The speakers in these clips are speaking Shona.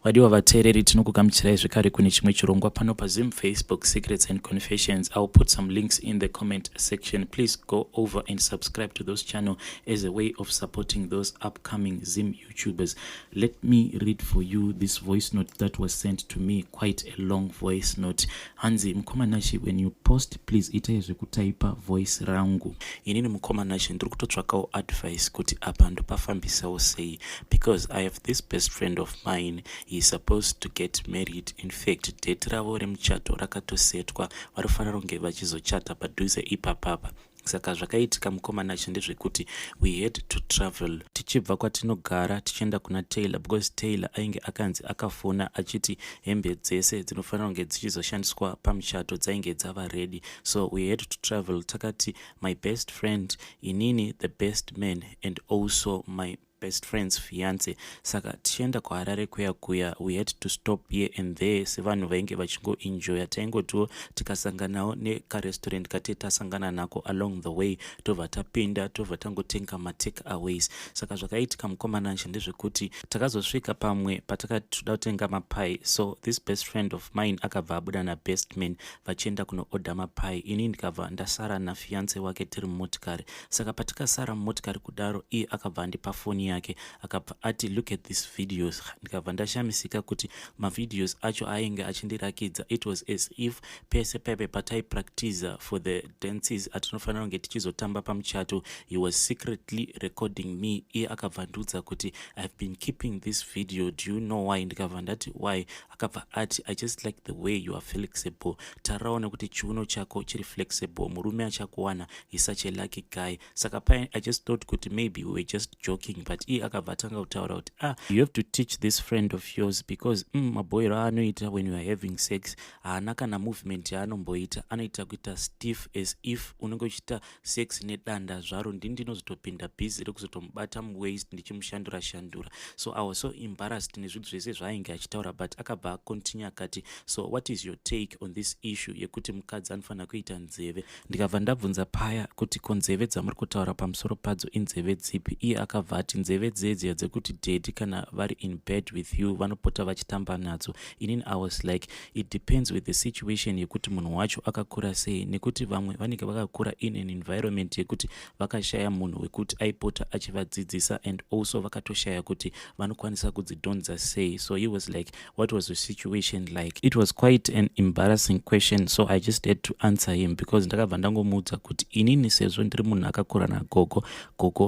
Wadiwa vateereri tinokugamuchirai zvekare kune chimwe chirongwa pano paZim Facebook Secrets and Confessions. I'll put some links in the comment section. Please go over and subscribe to those channel as a way of supporting those upcoming Zim YouTubers. Let me read for you this voice note that was sent to me, quite a long voice note. Hanzi Mkomanashi, when you post, please ita zvekutaipa voice rangu. Inini Mkomanashi ndiri kutotsvakawo advice kuti apa ndopafambisawo sei, because I have this best friend of mine. He's supposed to get married. In fact, date ravo remuchato rakatosetwa, varifana ronge vachizochata padhuze ipapapa. Saka zvakaitika Mukomanashi ndezvekuti we had to travel. Tichibva kwatinogara tichienda kuna Taylor, because Taylor ainge akanzi akafona achiti hembe dzese dzinofanira kunge dzichizoshandiswa pamuchato dzainge dzava ready. So we had to travel. Takati my best friend, inini the best man, and also my best friend's fiance. Saka tienda kuHarare kuya we had to stop here and there sevanhu vainge vachingo enjoy. Taingotiwo tikasanganawo nekarestaurant kati tasangana nako along the way, tobva tapinda tobva tangotenga matake aways. Saka zvakaitika Mukomanashi ndezvekuti takazosvika pamwe patakati toda kutenga mapai. So this best friend of mine akabva abuda nabest man vachienda kuno order mapai. Ini ndikabva ndasara nafiance wake tiri mumotikari. Saka patakasara mumotikari kudaro, iye akabva andipa foni yake akabva ati look at these videos. Ndikabva ndashamisika kuti mavideos acho ainge achindirakidza. It was as if pese pepe pataipractice for the dances atinofanira kunge tichizotamba pamuchato, he was secretly recording me. Iye akabva ndiudza kuti I've been keeping this video, do you know why? Ndikabva ndati why? Akabva ati I just like the way you are flexible. Tarawo nekuti chiuno chako chiri flexible, murume achakuwana, he's such a lucky guy. Saka pai I just thought kuti maybe we were just joking, but iye akabva atanga kutaura kuti you have to teach this friend of yours, because maboyero aanoita when you are having sex haana kana movement yaanomboita, anoita kuita stiff as if unenge uchiita sex nedanda zvaro. Ndini ndinozotopinda busy rekuzotomubata muwaist ndichimushandura shandura. So I was so embarrassed nezvinhu zvese zvaainge achitaura, but akabva akontinue akati so what is your take on this issue yekuti mukadzi anofanira kuita nzeve. Ndikabva ndabvunza paya kuti ko nzeve dzamuri kutaura pamusoro padzo inzeve dzipi? Iye akabva ati nzeve dzedzi dzekuti dedi kana vari in bed with you vanopota vachitamba nadzo. Inini I was like it depends with the situation yekuti munhu wacho akakura sei, nekuti vamwe vanenge vakakura in an environment yekuti vakashaya munhu wekuti aipota achivadzidzisa, and also vakatoshaya kuti vanokwanisa kudzidonza sei. So he was like what was the situation like? It was quite an embarrassing question, so I just had to answer him, because ndakabva ndangomuudza kuti inini sezvo ndiri munhu akakura nagogo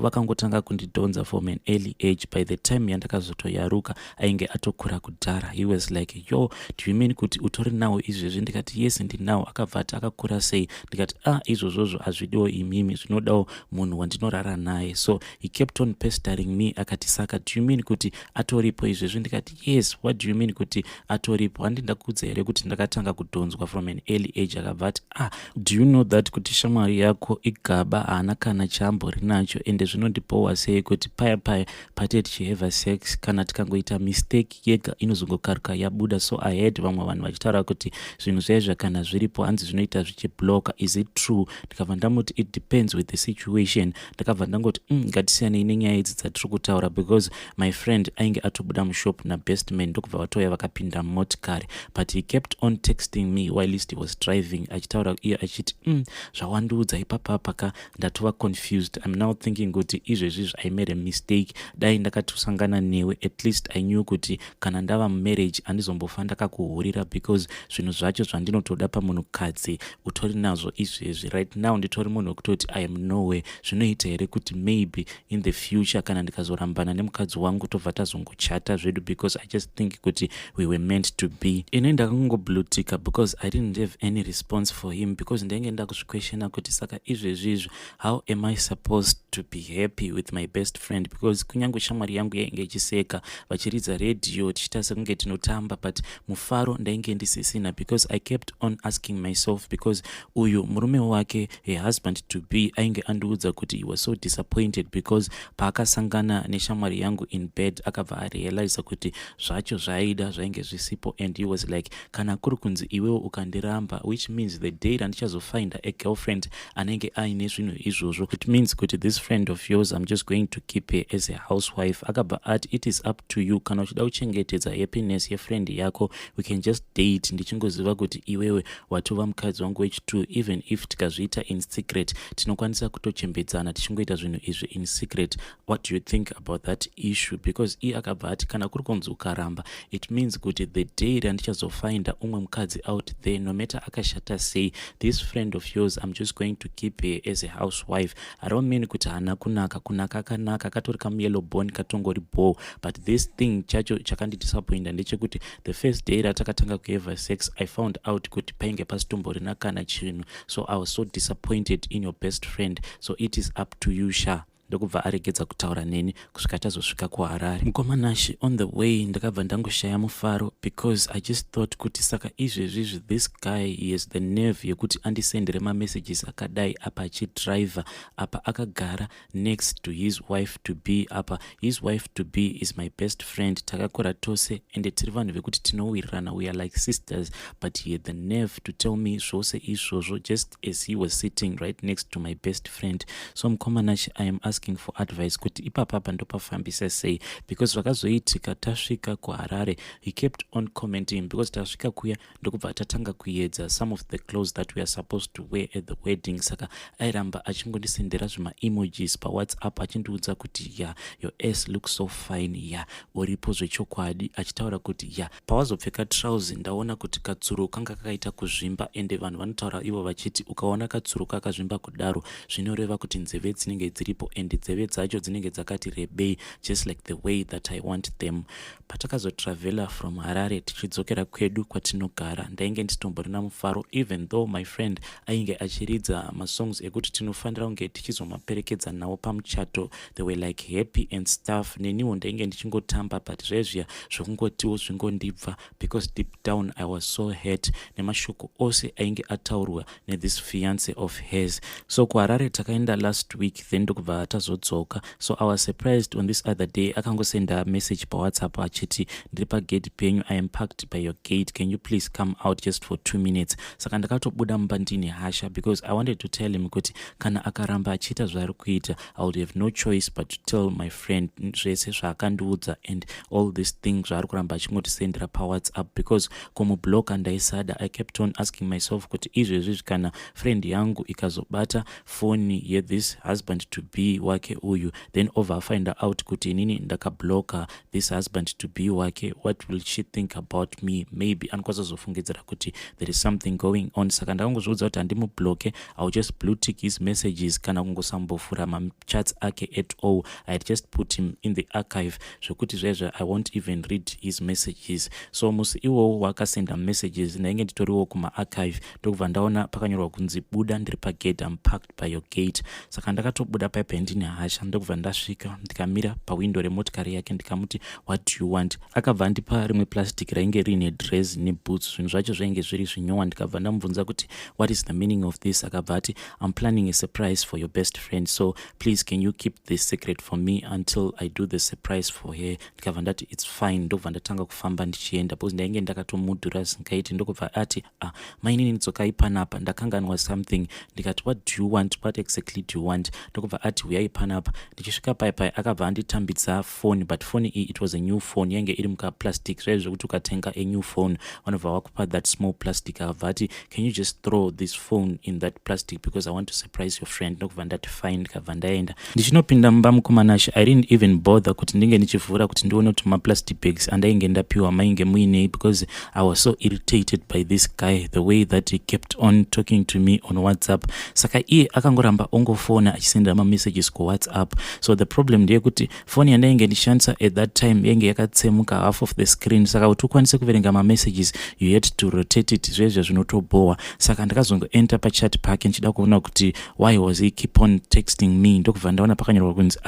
vakangotanga kundidonza from an early age. By the time yandakazotoyaruka ainge atokura kudhara. He was like yo, do you mean kuti utori nawo izvezvi? Ndikati yes ndinawo. Akabva ati akakura sei? Ndikati izvozvozvo hazvidiwo imimi, zvinodawo munhu wandinorara naye. So he kept on pestering me. Akati saka do you mean kuti atoripo izvezvi? Ndikati yes, what do you mean kuti atoripo? Handi ndakuudza here kuti ndakatanga kudhonzwa from an early age? Akabva ati do you know that kuti shamwari yako igaba haana kana chaambori nacho, ende zvinondipowa sei kuti paya pati tichihave sex kana tikangoita mistake yega inozongokaruka yabuda. So I had vamwe vanhu vachitaura kuti zvinhu zvaizva kana zviripo hanzi zvinoita zvichibloka. Is it true? Ndikabva ndamuti it depends with the situation. Ndakabva ndangoti ngatisiyanei nenyaya idzi dzatiri kutaura, because my friend ainge atobuda mushop nabest man ndokubva vatoya vakapinda mumotikari, but he kept on texting me whilst he was driving achitaura iye achiti zvawandiudza ipapapaka ndatova confused. I'm now thinking kuti izvezvi I made a mistake. Dai ndakatusangana newe at least I knew kuti kana ndava mumarriage handizombofa ndakakuhurira, because zvinhu zvacho zvandinotoda pamunhukadzi utori nazvo izvezvi. Right now nditori munhu wekutoti I am nowhere. Zvinoita here kuti maybe in the future kana ndikazorambana nemukadzi wangu tobva tazongochata zvedu, because I just think kuti we were meant to be. Ine ndakangoblutika because I didn't have any response for him, because ndainge ndakuzviquestiona kuti saka izvezvizvo how am I supposed to be happy with my best friend, because kunyange shamwari yangu yainge ichiseka vachiridza radio tichita sekunge tinotamba, but mufaro ndainge ndisisina, because I kept on asking myself, because uyu murume wake a husband to be ainge andiudza kuti he was so disappointed because paakasangana neshamwari yangu in bed akabva arealize kuti zvacho zvaaida zvainge zvisipo, and he was like kana kuri kunzi iwewo ukandiramba, which means the day randichazofind a girlfriend anenge aine zvinhu izvozvo, it means kuti this friend of yours I'm just going to keep her. here as a housewife. Akabva ati it is up to you, kana uchida kuchengetedza happiness yefriend yako, we can just date. Ndichingoziva kuti iwewe watova mukadzi wangu wechi2, even if tikazviita in secret tinokwanisa kutochembedzana tichingoita zvinhu izvi in secret. What do you think about that issue? Because iye akabva ati kana kuri kunzi ukaramba, it means kuti the day randichazofinda umwe mukadzi out there, no matter akashata sei, this friend of yours I'm just going to keep her as a housewife. I don't mean kuti hana kunaka akanaka, katori kamuyellow bone katongori ball, but this thing chacho chakandidisappointa ndechekuti the first day ratakatanga kuhave sex I found out kuti painge pasitomborina kana chinhu, so I was so disappointed in your best friend. So it is up to you, Sha. Ndokubva aregedza kutaura neni kusvika tazosvika kuHarare. Mukomanashi on the way ndakabva ndangoshaya mufaro because I just thought kuti saka izvezvizvi this guy he has the nerve yekuti andisendere messages akadai apa achidriver apa akagara next to his wife to be apa. His wife to be is my best friend, takakura tose ende tiri vanhu vekuti tinowirirana, we are like sisters, but he had the nerve to tell me zvose izvozvo just as he was sitting right next to my best friend. So mukomanashi I am asking for advice kuti ipapapa ndopafambisa sei, because zvakazoitika tasvika kuHarare he kept on commenting, because tasvika kuya ndokubva tatanga kuedza some of the clothes that we are supposed to wear at the wedding. Saka airamba achingondisendera zvima emojis paWhatsApp achindiudza kuti yeah, your ass looks so fine, yeah, uripo zvechokwadi, achitaura kuti yeah, pawazopfeka trouser ndaona kuti katsuro kanga kakaita kuzvimba, ende vanhu vanotaura ivo vachiti ukaona katsuro kakazvimba kudaro zvinoreva kuti nzeve dzinenge dziripo ende nzeve dzacho dzinenge dzakati rebei, just like the way that I want them. Patakazotravela from Harare tichidzokera kwedu kwatinogara ndainge nditomborina mufaro, even though my friend ainge achiridza masongs ekuti tinofanira kunge tichizomaperekedza nawo pamuchato, they were like happy and stuff. Neniwo ndainge ndichingotamba, but zvezvia zvokungotiwo zvingondibva, because deep down I was so hurt nemashoko ose ainge ataurwa this fiance of hers. So kuHarare takaenda last week, then ndokubva tazodzoka. So I was surprised on this other day akangosenda message paWhatsApp achiti ndiri pagate penyu, I am parked by your gate, can you please come out just for 2 minutes. Saka ndakatobuda mumba ndine hasha, because I wanted to tell him kuti kana akaramba achiita zvaari kuita I would have no choice but to tell my friend zvese zvaakandiudza and all these things zvaari kuramba achingotisendera paWhatsApp, because kumubloka ndaisada. I kept on asking myself kuti izvezvi kana friend yangu ikazobata foni this husband to be wake uyu, then over find out kuti inini ndakabloka this husband to be wake, what will she think about me? Maybe anokwazozofungidzira kuti there is something going on. Saka ndakangozviudza kuti handimubloke, I'll just blue tick his messages kana kungosambofura machats ake at all. I had just put him in the archive zvokuti zvezvo I won't even read his messages. So musi iwowo wakasenda messages ndainge nditoriwo kumaarchive, ndokubva ndaona pakanyorwa kunzi buda ndiri pagate, I'm parked by your gate. Saka ndakatobuda paipa ndine hasha, ndokubva ndasvika ndikamira pawindo remotikari yake ndikamuti what do you want. Akabva andipa rimwe plastic rainge rine dress neboots, zvinhu zvacho zvainge zviri zvinyowa. Ndikabva ndamubvunza kuti what is the meaning of this. Akabva ati I'm planning a surprise for your best friend, so please can you keep this secret for me until I do the surprise for her. Ndikabva ndati it's fine. Ndokubva ndatanga kufamba ndichienda, because ndainge ndakatomudhura zingaiti. Ndokubva ati mainini ndidzokai panapa, ndakanganwa something. Ndikati what do you want, what exactly do you want. Ndokubva ati uyai panapa. Ndichisvika paipai akabva anditambidza phone, but phone iyi it was a new phone, yange iri muka plastic, zvaizvo kuti ukatenga a new phone vanobva vakupa that small plastic. Akabva ati can you just throw this phone in that plastic because I want to surprise your friend. Ndokubva ndati fine, ndikabva ndaenda. Ndichinopinda mumba mukomanashi I didn't even bother kuti ndinge ndichivhura kuti ndione kuti maplastic bags andainge ndapiwa mainge muinei, because I was so irritated by this guy, the way that he kept on talking to me on WhatsApp. Saka iye akangoramba ongofona achisendera messages ku WhatsApp. So the problem ndeyekuti phone yandainge ndishandisa at that time yange yakatsemuka half of the screen, saka kuti ukwanise kuverenga messages you had to rotate it, zvezvo zvinotobowa. Saka ndakazongoenda pachat pake nchida kuona kuti why was he keep on texting me. Ndokubva ndaona pakanyorwa kunzi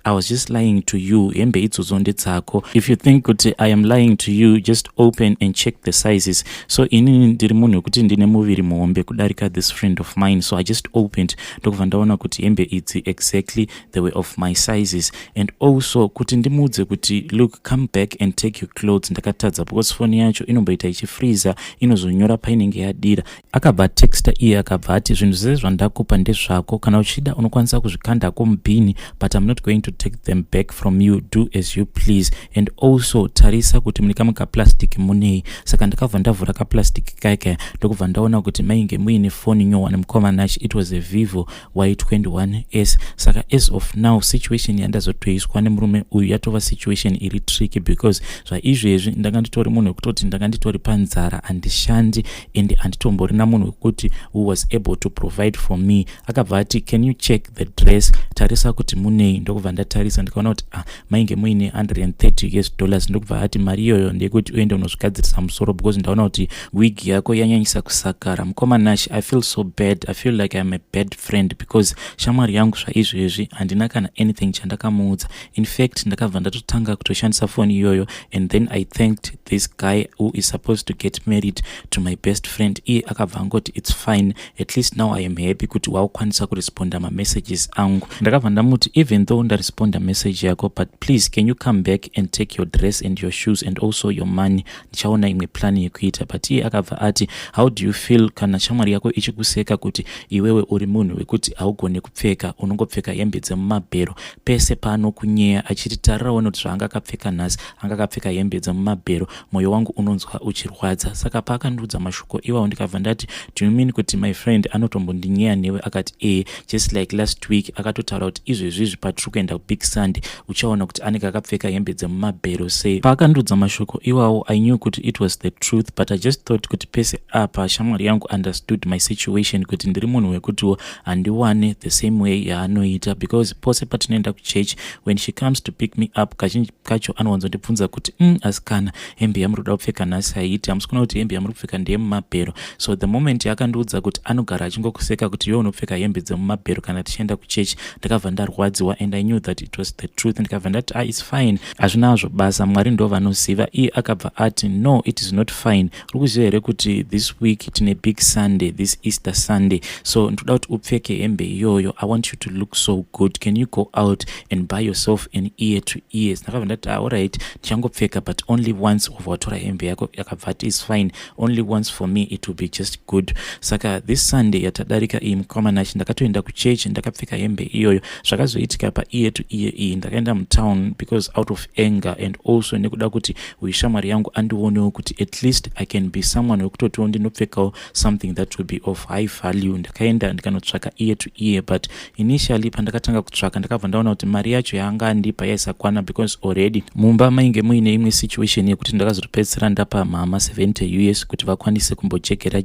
I was just lying to you, hembe idzodzo ndedzako, if you think kuti I am lying to you just open and check the sizes. So inini ndiri munhu wekuti ndine muviri muhombe kudarika this friend of mine, so I just opened. Ndokubva ndaona kuti hembe idzi exact exactly they were of my sizes. And also kuti ndimudze kuti look, come back and take your clothes. Ndakatadza because phone yacho inomboita ichifreeza, inozonyora painenge yadira. Akabva texta iye akabva ati zvinhu zvese zvandakupa ndezvako, kana uchida unokwanisa kuzvikandako mubhini, but I'm not going to take them back from you, do as you please. And also tarisa kuti mune kamwe kaplastic munei. Saka ndakabva ndavhura kaplastic kake ndokubva ndaona kuti mainge muine phone nyohwa mukoma nacho, it was a Vivo Y21s. Saka as of now situation yandazotoiswa nemurume uyu yatova situation iri tricky, because zvaizvezvi ndanga nditori munhu wekutoti ndanga nditori panzara, handishandi and handitomborina munhu wekuti who was able to provide for me. Akabva ati can you check the dress, tarisa kuti munei. Ndokubva ndatarisa ndikaona kuti mainge muine $130. Ndokubva ati mari iyoyo ndeyekuti uende unozvigadzirisa musoro, because ndaona kuti wig yako yanyanyisa kusakara. Mukoma nashi, I feel so bad, I feel like I'm a bad friend, because shamwari yangu zvaizvezvi handina kana anything chandakamuudza. In fact ndakabva ndatotanga kutoshandisa phone iyoyo, and then I thanked this guy who is supposed to get married to my best friend. Iye akabva angoti it's fine, at least now I am happy kuti waukwanisa kuresponda messages angu. Ndakabva ndamuti even though ndaresponda message yako, but please can you come back and take your dress and your shoes and also your money, ndichaona imwe plan yekuita. But iye akabva ati how do you feel kana shamwari yako ichikuseka kuti iwewe uri munhu wekuti haugone kupfeka, unongopfeka hembe dzemumabhero pese pano kunyeya, achiti tarirawo kuti zvaanga akapfeka nhasi anga akapfeka hembe dzemumabhero, mwoyo wangu unonzwa uchirwadza. Saka paakandudza mashoko iwawo ndikabva ndati do you mean kuti my friend anotombondinyeya newe? Akati just like last week akatotaura kuti izvezvizvi patiri kuenda kubig Sunday uchaona kuti anenge akapfeka hembe dzemumabhero sei. Paakandudza mashoko iwawo I knew kuti it was the truth, but I just thought kuti pese apa shamwari yangu understood my situation, kuti ndiri munhu wekutiwo handiwane the same way yaanoita, because pose patinoenda kuchurch when she comes to pick me up kazhinji kacho anowanzondibvunza kuti asikana hembe yamuroda kupfeka nhasi haiti, hamusikuona kuti hembe yamuri kupfeka ndeyemumabhero. So the moment yakandiudza kuti anogara achingokuseka kuti iwe unopfeka hembe dzemumabhero kana tichienda kuchurch, ndakabva ndarwadziwa and I knew that it was the truth. Ndikabva ndati it's fine, hazvina hazvo basa, Mwari ndo vanoziva. Iye akabva ati no, it is not fine. Uri kuziva here kuti this week tine big Sunday, this Easter Sunday, so ndoda kuti upfeke hembe iyoyo, I want you to look so good, can you go out and buy yourself an ear to ears? Ndakabva ndati alright, ndichangopfeka but only once watora hembe yako. Akabva ati is fine, only once for me it will be just good. Saka this Sunday yatadarika iyi mukoma nachi ndakatoenda kuchurch ndakapfeka hembe iyoyo. Zvakazoitika pa ear to ear iyi ndakaenda mutown because out of anger and also nekuda kuti uishamwari yangu andionewo kuti at least I can be someone wekutotiwo ndinopfekawo something that will be of high value. Ndakaenda ndikanotsvaka ear to ear, but initially pandakatanga kutsvaka ndakabva ndaona kuti mari yacho yaanga andipa yaisakwana, because already mumba mainge muine imwe situation yekuti ndakazotopedzisira ndapa mama $70 kuti vakwanise kumbojekera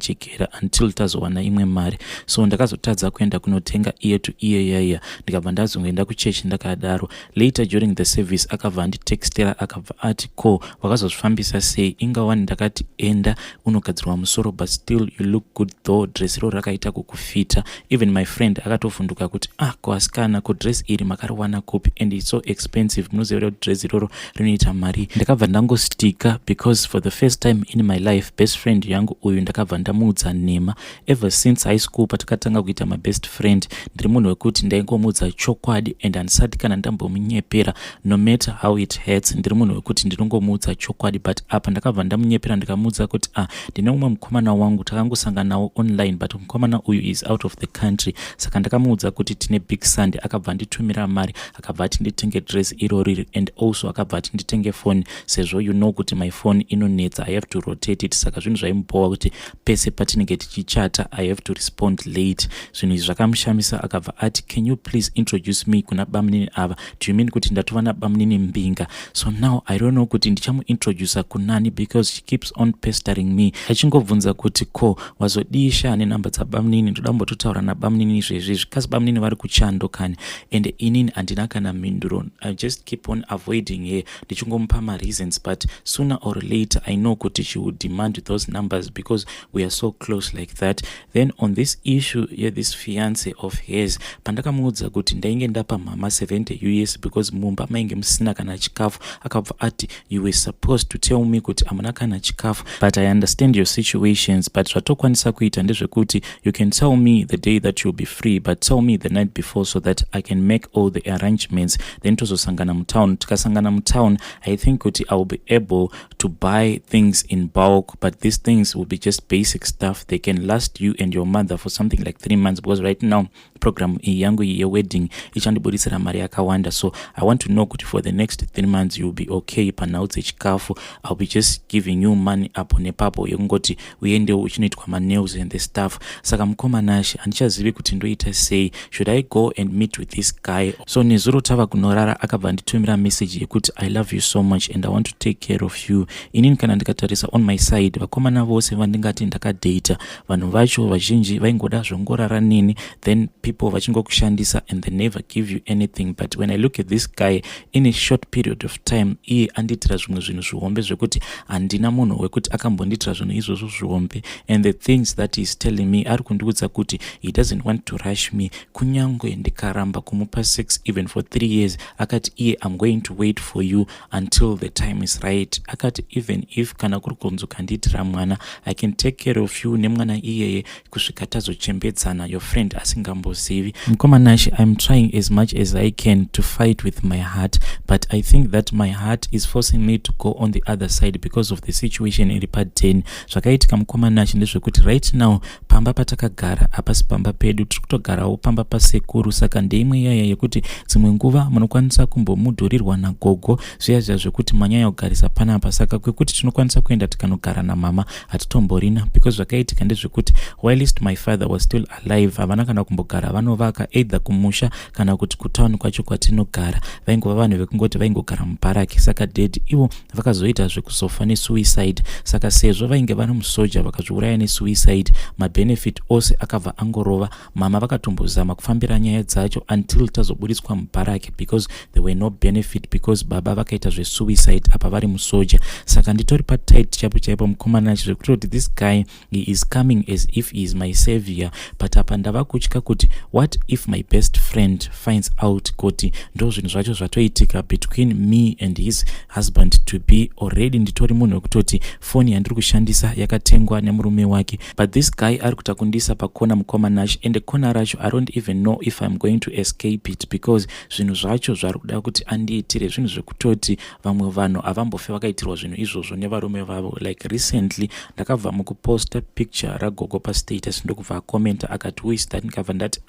until tazowana imwe mari. So ndakazotadza kuenda kunotenga ear to ear yaya, ndikabva ndazongoenda kuchechi ndakadaro. Later during the service akabva anditextera akabva ati ko wakazozvifambisa sei? Ingawani ndakati enda unogadzirwa musoro, but still you look good though, dress iro rakaita kukufita. Even my friend akatovhunduka kuti ko asikana ko dress iri makariwana kupi, and it's so expensive, munoziva kuti dress iroro rinoita mari. Ndakabva ndangostika because for the first time in my life best friend yangu uyu ndakabva ndamuudza nhema. Ever since high school patakatanga kuita my best friend, ndiri munhu wekuti ndaingomuudza chokwadi and handisati kana ndambomunyepera no matter how it hurts. Ndiri munhu wekuti ndinongomuudza chokwadi, but apa ndakabva ndamunyepera ndikamuudza kuti ndine umwe mukomana wangu takangosangana nawo online, but mukomana uyu is out of the country. Saka ndakamuudza kuti tine big Sunday. Akabva nditumira mari akabva ati nditenge dress irori, and also akabva ati nditenge phone, sezvo you know kuti my phone inonetsa, I have to rotate it. Saka zvinhu zvaimbowa kuti pese patinenge tichichata I have to respond late. Zvinhu izvi zvakamushamisa. Akabva ati can you please introduce me kuna bamnini ava? Do you mean kuti ndatova nabamnini mbinga? So now I don't know kuti ndichamuintroduce kunani, because she keeps on pestering me, achingobvunza kuti ko wazodisha nenhamba dzabamnini, ndoda mbototaura nabamnini izvezvizvi, kasi bamnini vari kuchando kani, and inini handina kana mhinduro. I just keep on avoiding her, ndichingompa ma-reasons, but sooner or later I know kuti she would demand those numbers because we are so close like that. Then on this issue this fiance of hers, pandakamuudza kuti ndainge ndapa mama $70 because mumba mainge musina kana chikafu, akabva ati you were supposed to tell me kuti amuna kana chikafu, but I understand your situations, but zvatokwanisa kuita ndezvekuti you can tell me the day that you'll be free, but tell me the night before so that I can make all the arrangements, then tozosangana mutown. Tikasangana mutown, I think kuti I will be able to buy things in bulk, but these things will be just basic stuff. They can last you and your mother for something like 3 months, because right now program yangu ye wedding ichandibudisira mari yakawanda. So I want to know kuti for the next 3 months you will be okay panaudze chikafu. I'll be just giving you money apo nepapo yekungoti uende uchinoitwa nails and the stuff. Saka mukomanashi handichazivi kuti ndoita sei. Should I go and meet with this guy? So nezuro tava kunorara akabva nditumira message yekuti I love you so much and I want to take care of you. Inini kana ndikatarisa on my side, vakomana vose vandingati ndakadata, vanhu vacho vazhinji vaingoda zvongorara nini, then people vachingokushandisa and they never give you anything. But when I look at this guy, in a short period of time, iye anditira zvimwe zvinhu zvihombe zvekuti handina munhu wekuti akambonditira zvinhu izvozvo zvihombe. And the things that he's telling me ari kundiudza kuti he doesn't want to rush me. Kunyangwe ndikaramba kumupa sex even for 3 years, akati iye I'm going to wait for you until the time is right. Akati even if kana kuri kunzi kanditira mwana, I can take care of you nemwana iyeye kusvika tazochembedzana, your friend asingambozivi. Mkomanashi, I'm trying as much as I can to fight with my heart, but I think that my heart is forcing me to go on the other side because of the situation iri padeni. Zvakaitika mukomanashi ndezvekuti right now pamba patakagara hapasi pamba pedu, tiri kutogarawo pamba pasekuru. Saka ndeimwe yaya yekuti dzimwe nguva munokwanisa kumbomudhurirwa nagogo zviya zvekuti manyanya kugarisa panapa. Saka kwekuti tinokwanisa kuenda tikanogara namama hatitomborina, because zvakaitika ndezvekuti whilst my father was still alive havana kana kumbogara vanovaka either kumusha kana kuti kutauni kwacho kwatinogara. Vaingova vanhu vekungoti vaingogara mubaraki. Saka dead ivo vakazoita zvekuzofa nesuicide. Saka sezvo vainge vano musoja vakazviuraya nesuicide, mabenefit ose akabva angorova. Mama vakatombozama kufambira nyaya dzacho until tazobudiswa mubaraki, because there were no benefit, because baba vakaita zvesuicide apa vari musoja. Saka nditori patight chapo chaipo mukomanachi zvekuti this guy he is coming as if he is my savior, but apa ndava kutya kuti what if my best friend finds out kuti ndo zvinhu zvacho zvatoitika between me and his husband to be. Already nditori munhu wekutoti foni yandiri kushandisa yakatengwa nemurume wake, but this guy ari kuta kundisa pakona mukomanachi, and kona racho I don't even know if I'm going to escape it, because zvinhu zvacho zvari kuda kuti andiitire zvinhu zvekutoti vamwe vanhu avambofe vakaitirwa zvinhu izvozvo nevarume vavo. Like recently ndakabva mukuposta picture ragogo pastatus, ndokubva akomenta akati who is that, ndikabva ndati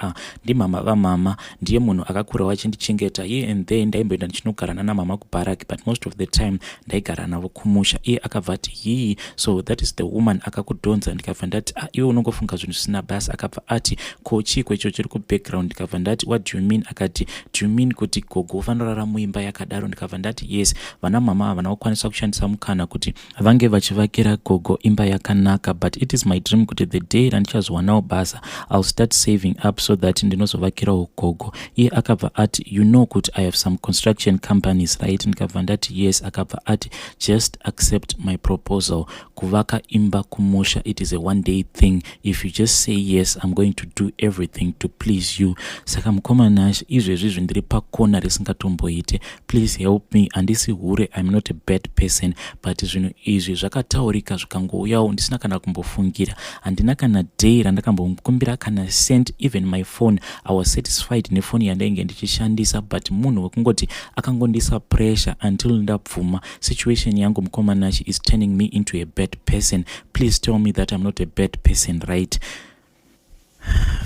ndimama vamama, ndiye munhu akakura wachindichengeta. Here and there ndaimboenda ndichinogarana namama kubaraki, but most of the time ndaigara navo kumusha. Iye akabva ati yii, so that is the woman akakudhonza. Ndikabva ndati iwe unongofunga zvinhu zvisina basi. Akabva ati ko chiko icho chiri kubackground. Ndikabva ndati what do you mean? Akati do you mean kuti gogo vanorara muimba yakadaro? Ndikabva ndati yes, vana mama havana kukwanisa kushandisa mukana kuti vange vachivakira gogo imba yakanaka, but it is my dream kuti the day randichazowanawo basa I'll start saving up so that ndinozovakirawo gogo. Iye akabva ati you know kuti I have some construction companies right? Ndikabva ndati yes. Akabva ati just accept my proposal. Kuvaka imba kumusha, it is a one day thing. If you just say yes, I'm going to do everything to please you. Saka mukomanashi izvezvi zvindiri pakona risingatomboite, please help me. Handisi hure, I'm not a bad person, but zvinhu izvi zvakataurika zvikangouyawo ndisina kana kumbofungira. Handina kana day randakambomukumbira kana sent even my phone. I was satisfied nefoni yandainge ndichishandisa, but munhu wekungoti akangondisa pressure until ndapfuma. Situation yangu mukomanashi is turning me into a bad person. Please tell me that I'm not a bad person, right?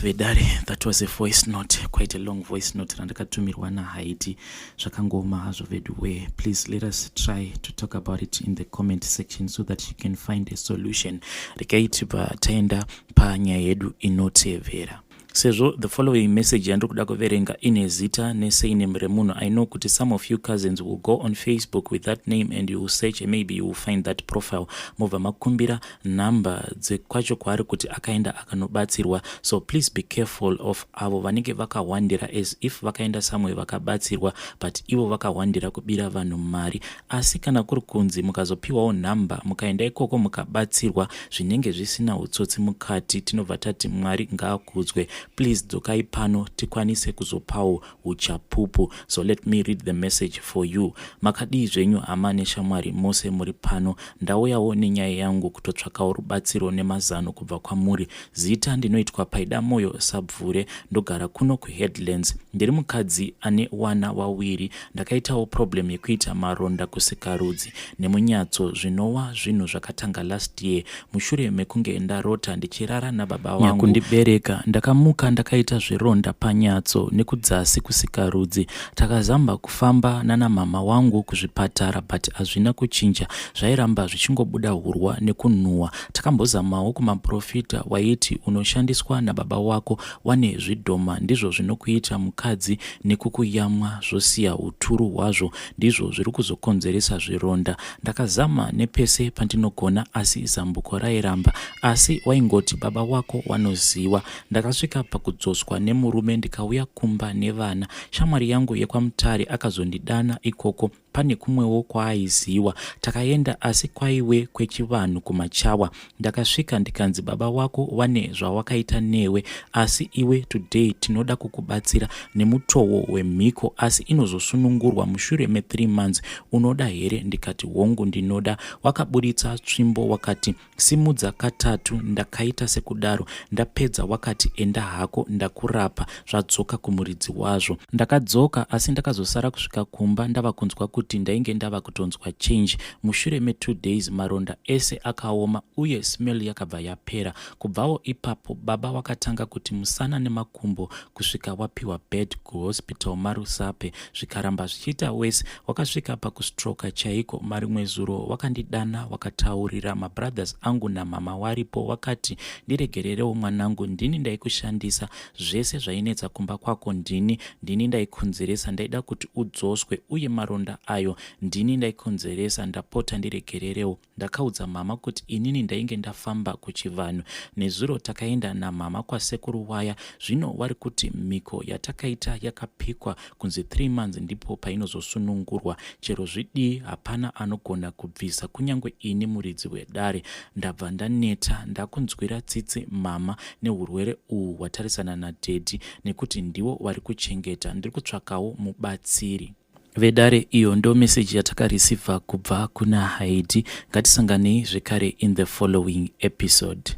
Vedare, that was a voice note, quite a long voice note randakatumirwa naHaiti zvakangoma hazvo veduwe. Please let us try to talk about it in the comment section so that you can find a solution. Rekaitipa taenda panyaya yedu inotevera. Sezvo the following message yandiri kuda kuverenga ine zita nesurname remunhu. I know kuti some of you cousins will go on Facebook with that name and you will search and maybe you will find that profile. Mobva makumbira namba dzekwacho kwaari kuti akaenda akanobatsirwa. So please be careful of avo vanenge vakawandira as if vakaenda somewhere vakabatsirwa, but ivo vakawandira kubira vanhu mari. Asi kana kuri kunzi mukazopiwawo namba mukaenda ikoko mukabatsirwa zvinenge zvisina utsotsi mukati, tinobva tati Mwari ngaakudzwe. please dzokai pano tikwanise kuzopawo uchapupu. So let me read the message for you. Makadi zvenyu hama neshamwari mose muri pano, ndauyawo nenyaya yangu kutotsvakawo rubatsiro nemazano kubva kwamuri. Zita ndinoitwa Paida Moyo Sabvure, ndogara kuno kuHeadlands. Ndiri mukadzi ane wana wawiri. Ndakaitawo problem yekuita maronda kusikarudzi nemunyatso zvinova zvinhu zvakatanga last year. Mushure mekunge ndarota ndichirara nababa wangu nyakundibereka, ndakamuka ndakaita zvironda panyatso nekudzasi kusikarudzi. Takazamba kufamba nana mama wangu kuzvipatara but hazvina kuchinja, zvairamba zvichingobuda hurwa nekunhuhwa. Takambozamawo kumaprofita waiti unoshandiswa nababa wako wane zvidhoma ndizvo zvinokuita mukadzi nekukuyamwa zvosiya uturu hwazvo ndizvo zviri kuzokonzeresa zvironda. Ndakazama nepese pandinogona asi zambuko rairamba, asi waingoti baba wako wanoziva. Ndakasvika pakudzoswa nemurume ndikauya kumba nevana. Shamwari yangu yekwamutare akazondidana ikoko, pane kumwewo kwaaiziwa. Takaenda asi kwaiwe kwechivanhu kumachawa. Ndakasvika ndikanzi baba wako wane zvawakaita newe, asi iwe today tinoda kukubatsira nemutowo wemhiko, asi inozosunungurwa mushure me3 months. Unoda here? Ndikati hongu ndinoda. Wakaburitsa tsvimbo wakati simudza katatu. Ndakaita sekudaro. Ndapedza wakati enda hako ndakurapa. Zvadzoka kumuridzi wazvo. Ndakadzoka asi ndakazosara kusvika kumba ndava kunzwa kuti ndainge ndava kutonzwa change. Mushure me2 days maronda ese akaoma uye smell yakabva yapera. Kubvawo ipapo baba wakatanga kuti musana nemakumbo kusvika wapiwa bed kuhospital Marusape, zvikaramba zvichiita wese. Wakasvika pakustroka chaiko. Marimwe zuro wakandidana wakataurira mabrothers angu namama waripo, wakati ndiregererewo mwanangu, ndini ndaikushandisa zvese zvainetsa kumba kwako, ndini ndaikonzeresa. Ndaida kuti udzoswe uye maronda ayo ndini ndaikonzeresa. Ndapota ndiregererewo. Ndakaudza mama kuti inini ndainge ndafamba kuchivanhu. Nezuro takaenda namama kwasekuru waya. Zvino wari kuti mhiko yatakaita yakapikwa kunzi 3 months ndipo painozosunungurwa. Chero zvidii hapana anogona kubvisa, kunyange ini muridzi wedare. Ndabva ndaneta, ndakunzwira tsitsi mama neurwere uhu hwatarisana nadhedhi, nekuti ndiwo wari kuchengeta. Ndiri kutsvakawo mubatsiri. Vedare, iyo ndo message yatakarisivha kubva kuna Haiti. Ngatisanganei zvekare in the following episode.